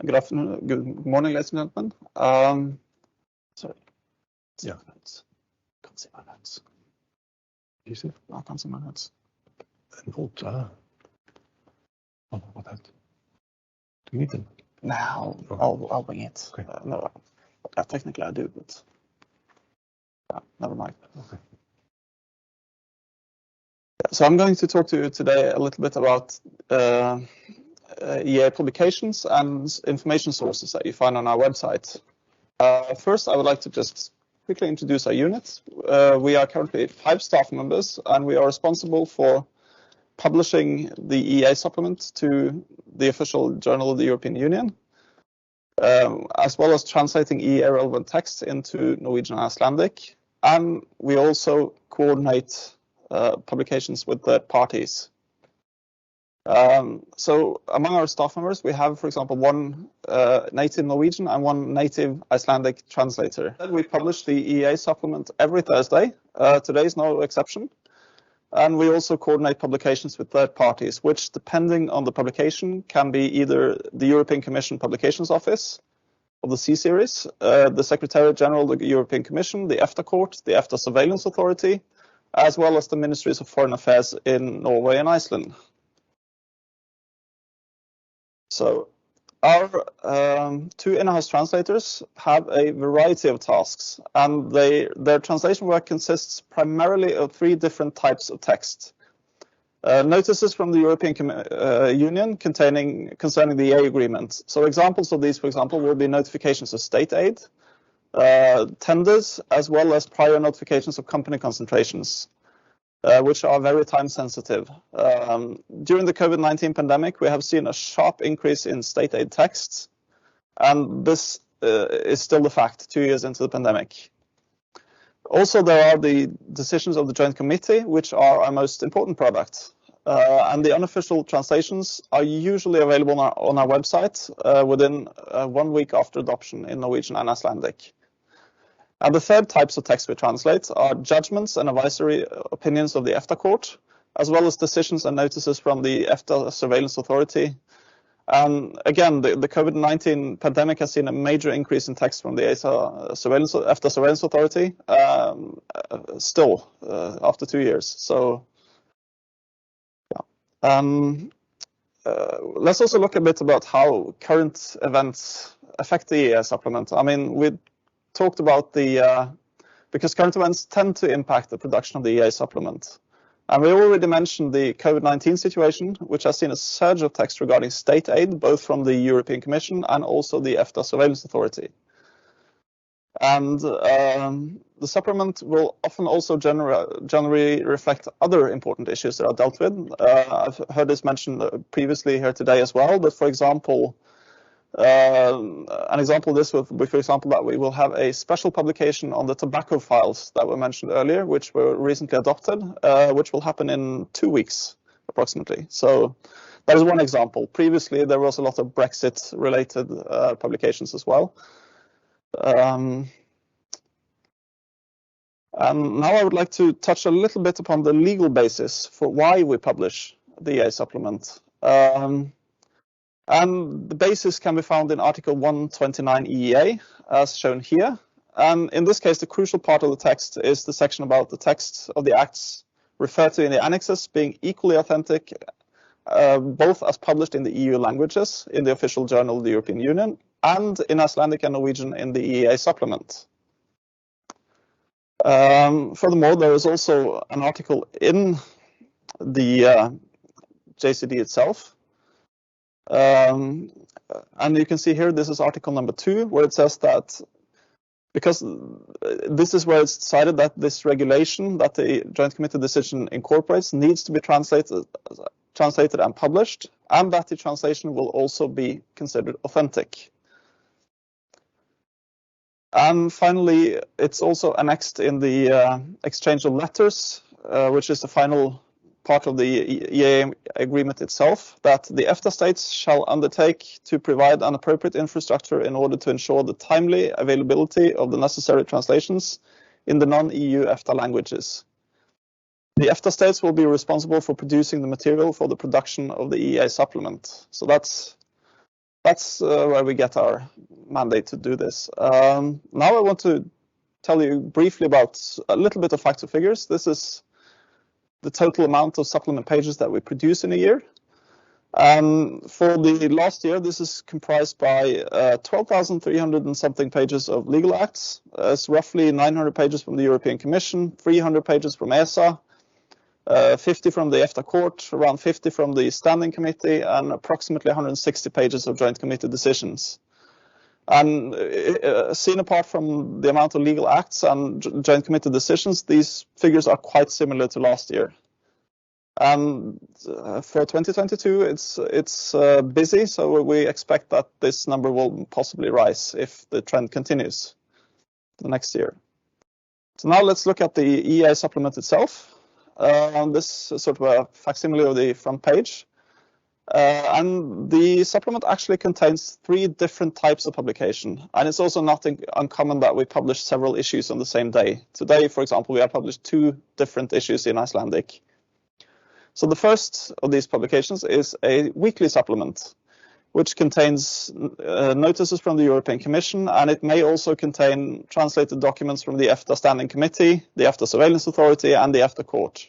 Good afternoon, good morning, ladies and gentlemen. Sorry. Yeah. Can't see my notes. You see? I can't see my notes. Notes, what that? Do you need them? No, I'll bring it. Okay. No, technically I do, but never mind. Okay. So I'm going to talk to you today a little bit about EEA publications and information sources that you find on our website. First, I would like to just quickly introduce our unit. We are currently 5 staff members, and we are responsible for publishing the EEA Supplement to the official journal of the European Union, as well as translating EEA relevant text into Norwegian and Icelandic. And we also coordinate publications with third parties. So among our staff members, we have, for example, one native Norwegian and one native Icelandic translator. We publish the EEA Supplement every Thursday. Today is no exception. And we also coordinate publications with third parties, which, depending on the publication, can be either the European Commission Publications Office of the C-Series, the Secretariat General of the European Commission, the EFTA Court, the EFTA Surveillance Authority, as well as the Ministries of Foreign Affairs in Norway and Iceland. So our 2 in-house translators have a variety of tasks, and their translation work consists primarily of 3 different types of text. Notices from the European Union concerning the EEA agreement. So examples of these, for example, will be notifications of state aid, tenders, as well as prior notifications of company concentrations, which are very time sensitive. During the COVID-19 pandemic, we have seen a sharp increase in state aid texts, and this is still the fact 2 years into the pandemic. Also, there are the decisions of the Joint Committee, which are our most important product. And the unofficial translations are usually available on our website within 1 week after adoption in Norwegian and Icelandic. And the third types of text we translate are judgments and advisory opinions of the EFTA Court, as well as decisions and notices from the EFTA Surveillance Authority. And again, the COVID-19 pandemic has seen a major increase in text from the EFTA Surveillance Authority, still after 2 years. So, yeah. Let's also look a bit about how current events affect the EEA Supplement. I mean, we talked about because current events tend to impact the production of the EEA Supplement. And we already mentioned the COVID-19 situation, which has seen a surge of text regarding state aid, both from the European Commission and also the EFTA Surveillance Authority. And the supplement will often also generally reflect other important issues that are dealt with. I've heard this mentioned previously here today as well, but for example, an example of this would be, for example, that we will have a special publication on the tobacco files that were mentioned earlier, which were recently adopted, which will happen in 2 weeks, approximately. So that is one example. Previously, there was a lot of Brexit-related publications as well. And now I would like to touch a little bit upon the legal basis for why we publish the EEA Supplement. And the basis can be found in Article 129 EEA, as shown here. And in this case, the crucial part of the text is the section about the text of the acts referred to in the annexes being equally authentic, both as published in the EU languages in the official journal of the European Union and in Icelandic and Norwegian in the EEA Supplement. Furthermore, there is also an article in the JCD itself. And you can see here, this is article number 2, where it says that because this is where it's decided that this regulation that the Joint Committee decision incorporates needs to be translated and published, and that the translation will also be considered authentic. And finally, it's also annexed in the exchange of letters, which is the final part of the EEA agreement itself, that the EFTA states shall undertake to provide an appropriate infrastructure in order to ensure the timely availability of the necessary translations in the non-EU EFTA languages. The EFTA states will be responsible for producing the material for the production of the EEA Supplement. So that's that's where we get our mandate to do this. Now I want to tell you briefly about a little bit of facts and figures. This is the total amount of supplement pages that we produce in a year. For the last year, this is comprised by 12,300 and something pages of legal acts. It's roughly 900 pages from the European Commission, 300 pages from ESA, 50 from the EFTA Court, around 50 from the Standing Committee, and approximately 160 pages of joint committee decisions. And seen apart from the amount of legal acts and joint committee decisions, these figures are quite similar to last year. And for 2022, it's busy, so we expect that this number will possibly rise if the trend continues the next year. So now let's look at the EEA supplement itself. This is sort of a facsimile of the front page. And the supplement actually contains 3 different types of publication. And it's also not uncommon that we publish several issues on the same day. Today, for example, we have published 2 different issues in Icelandic. So the first of these publications is a weekly supplement, which contains notices from the European Commission, and it may also contain translated documents from the EFTA Standing Committee, the EFTA Surveillance Authority, and the EFTA Court.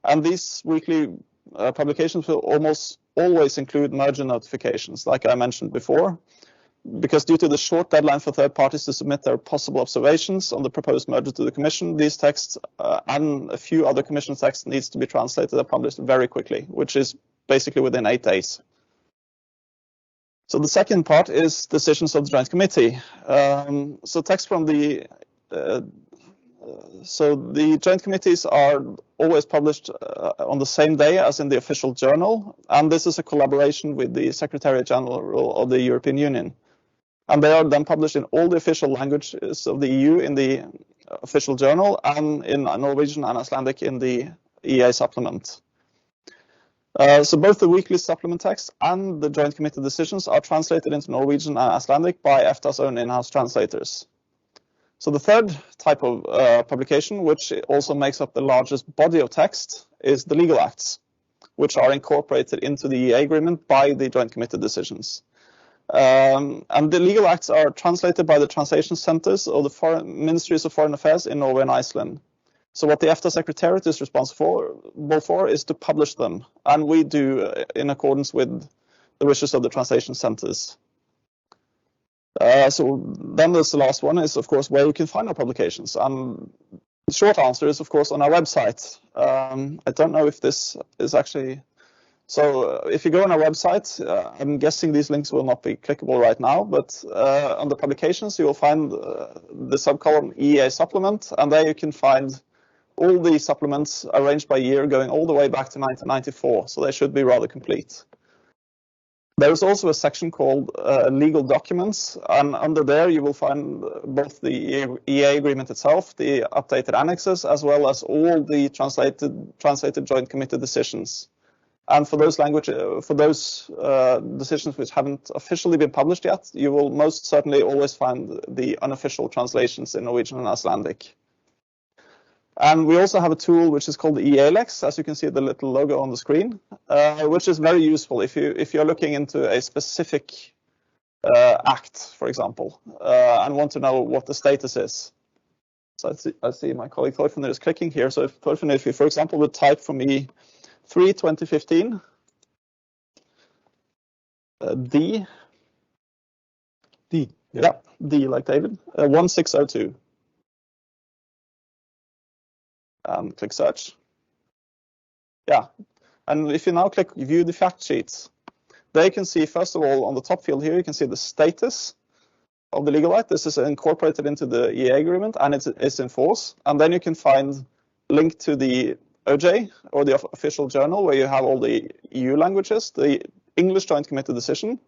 And these weekly publications will almost always include merger notifications, like I mentioned before, because due to the short deadline for third parties to submit their possible observations on the proposed merger to the Commission, these texts and a few other Commission texts needs to be translated and published very quickly, which is basically within 8 days. So the second part is decisions of the Joint Committee. So text from the Joint Committees are always published on the same day as in the official journal, and this is a collaboration with the Secretariat General of the European Union. And they are then published in all the official languages of the EU in the official journal, and in Norwegian and Icelandic in the EEA supplement. So both the weekly supplement text and the joint committee decisions are translated into Norwegian and Icelandic by EFTA's own in-house translators. So the third type of publication, which also makes up the largest body of text, is the legal acts, which are incorporated into the EEA agreement by the joint committee decisions. And the legal acts are translated by the translation centers of the Ministries of Foreign Affairs in Norway and Iceland. So what the EFTA Secretariat is responsible for is to publish them, and we do in accordance with the wishes of the translation centers. So then there's the last one is, of course, where you can find our publications. And the short answer is, of course, on our website. I don't know if this is actually... So if you go on our website, I'm guessing these links will not be clickable right now, but on the publications, you will find the subcolumn EEA Supplement, and there you can find all the supplements arranged by year going all the way back to 1994, so they should be rather complete. There is also a section called Legal Documents, and under there you will find both the EEA agreement itself, the updated annexes, as well as all the translated joint committee decisions. And for those decisions which haven't officially been published yet, you will most certainly always find the unofficial translations in Norwegian and Icelandic. And we also have a tool which is called the EEA Lex, as you can see the little logo on the screen, which is very useful if you're looking into a specific act, for example, and want to know what the status is. So I see my colleague Thorfinnur is clicking here. So if Thorfinnur, if you, for example, would type for me 3/2015 D, yeah, D like David, 1602. Click search. Yeah, and if you now click view the fact sheets, there you can see, first of all, on the top field here, you can see the status of the legal act. This is incorporated into the EEA agreement and it's in force. And then you can find link to the OJ or the official journal where you have all the EU languages, the English joint committee decision.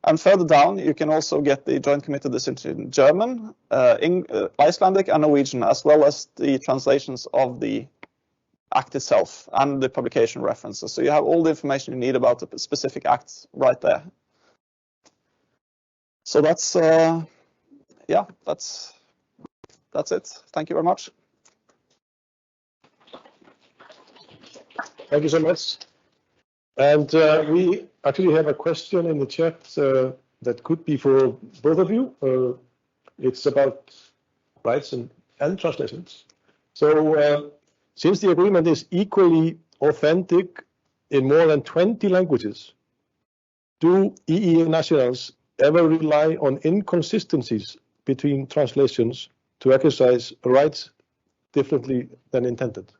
And further down, you can also get the joint committee decision in German, Icelandic and Norwegian, as well as the translations of the act itself and the publication references. So you have all the information you need about the specific act right there. So that's, yeah, that's it. Thank you very much. Thank you so much. And we actually have a question in the chat that could be for both of you. It's about rights and translations. So since the agreement is equally authentic in more than 20 languages, do EEA nationals ever rely on inconsistencies between translations to exercise rights differently than intended?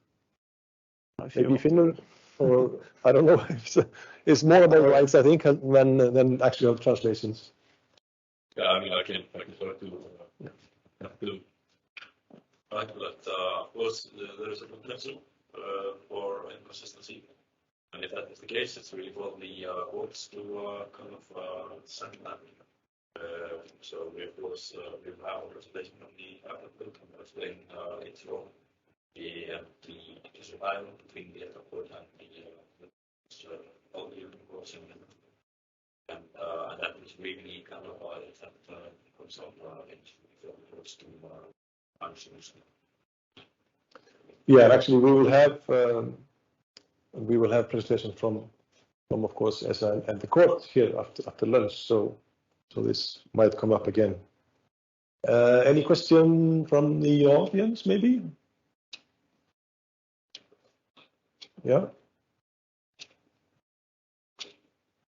Maybe Finland, or I don't know. It's more about rights, I think, than actual translations. Yeah, I mean, I can sort of do right, but of course there is a potential for inconsistency, and if that is the case, it's really for the courts to kind of settle that. So we of course we will have a presentation on the applicant and explain its role. The dialogue between the court and the audio enforcing, and that is really kind of that comes up for the courts to answer. Yeah, actually, we will have presentations from of course SI and the court here after lunch. So this might come up again. Any question from the audience, maybe? Yeah?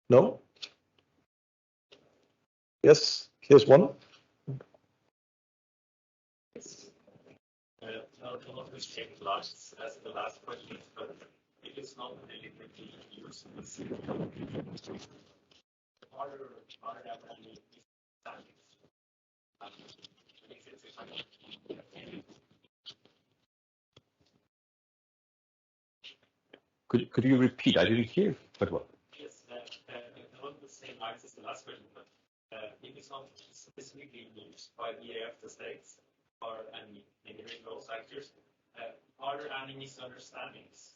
No? Yes, here's one. Not to check last as the last question, but if it's not deliberately used, are there any Could you repeat? I didn't hear. But what? Yes, not the same lines as the last question, but if it's not specifically used by the EEA states or any those actors, are there any misunderstandings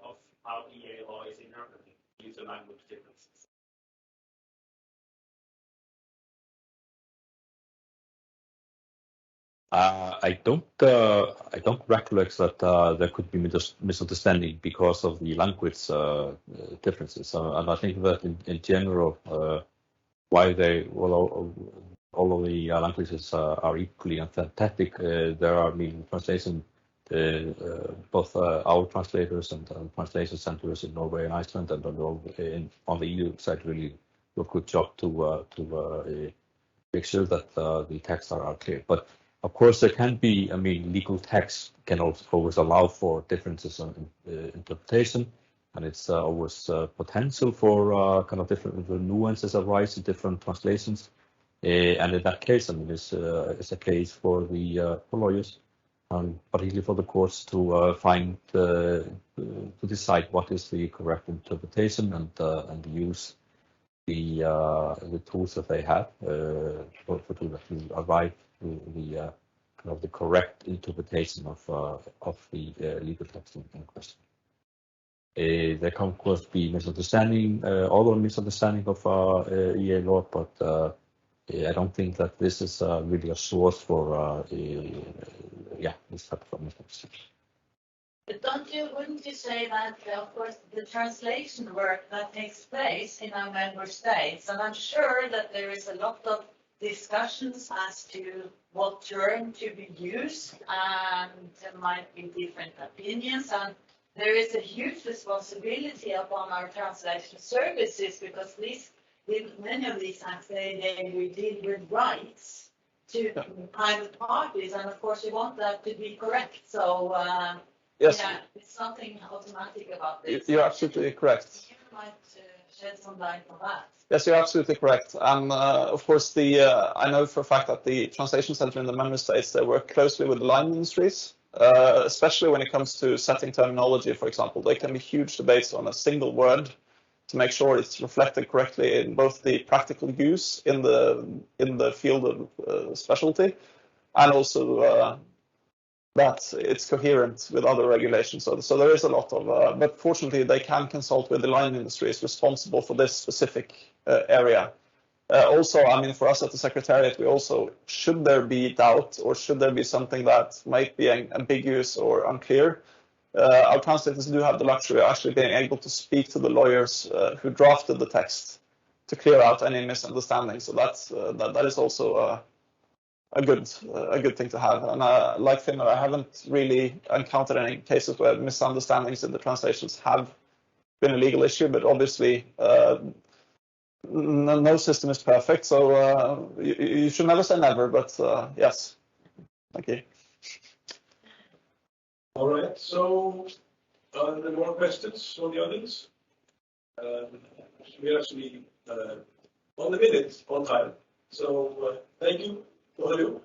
of how EEA law is interpreted due to language differences? I don't recollect that there could be misunderstanding because of the language differences, and I think that in general, while all of the languages are equally authentic, there are translation. Both our translators and translation centers in Norway and Iceland and on the EU side really do a good job to make sure that the texts are clear. But of course, there can be, legal text can also always allow for differences in interpretation, and it's always potential for kind of different nuances arise in different translations. And in that case, it's a case for the lawyers, and particularly for the courts to to decide what is the correct interpretation and use the tools that they have to arrive to the correct interpretation of the legal text in question. There can of course be misunderstanding, other misunderstanding of EEA law, but I don't think that this is really a source for this type of misunderstanding. But wouldn't you say that, of course, the translation work that takes place in our member states, and I'm sure that there is a lot of discussions as to what term to be used, and there might be different opinions, and there is a huge responsibility upon our translation services, because many of these acts, they deal with rights to private parties, and of course you want that to be correct. So yes, it's nothing automatic about this. You're absolutely correct. You might shed some light on that. Yes, you're absolutely correct. And of course, I know for a fact that the translation center in the member states, they work closely with the line ministries, especially when it comes to setting terminology, for example. There can be huge debates on a single word to make sure it's reflected correctly in both the practical use in the field of specialty, and also that it's coherent with other regulations. So there is a lot of, but fortunately they can consult with the line industries responsible for this specific area. Also, for us at the Secretariat, we also, should there be doubt or should there be something that might be ambiguous or unclear, our translators do have the luxury of actually being able to speak to the lawyers who drafted the text to clear out any misunderstanding. So that is also a good thing to have. And like Finner, I haven't really encountered any cases where misunderstandings in the translations have been a legal issue, but obviously no system is perfect, so you should never say never, but yes. Thank you. All right, so are there more questions from the audience? We're actually on the minute, on time. So thank you, all of you.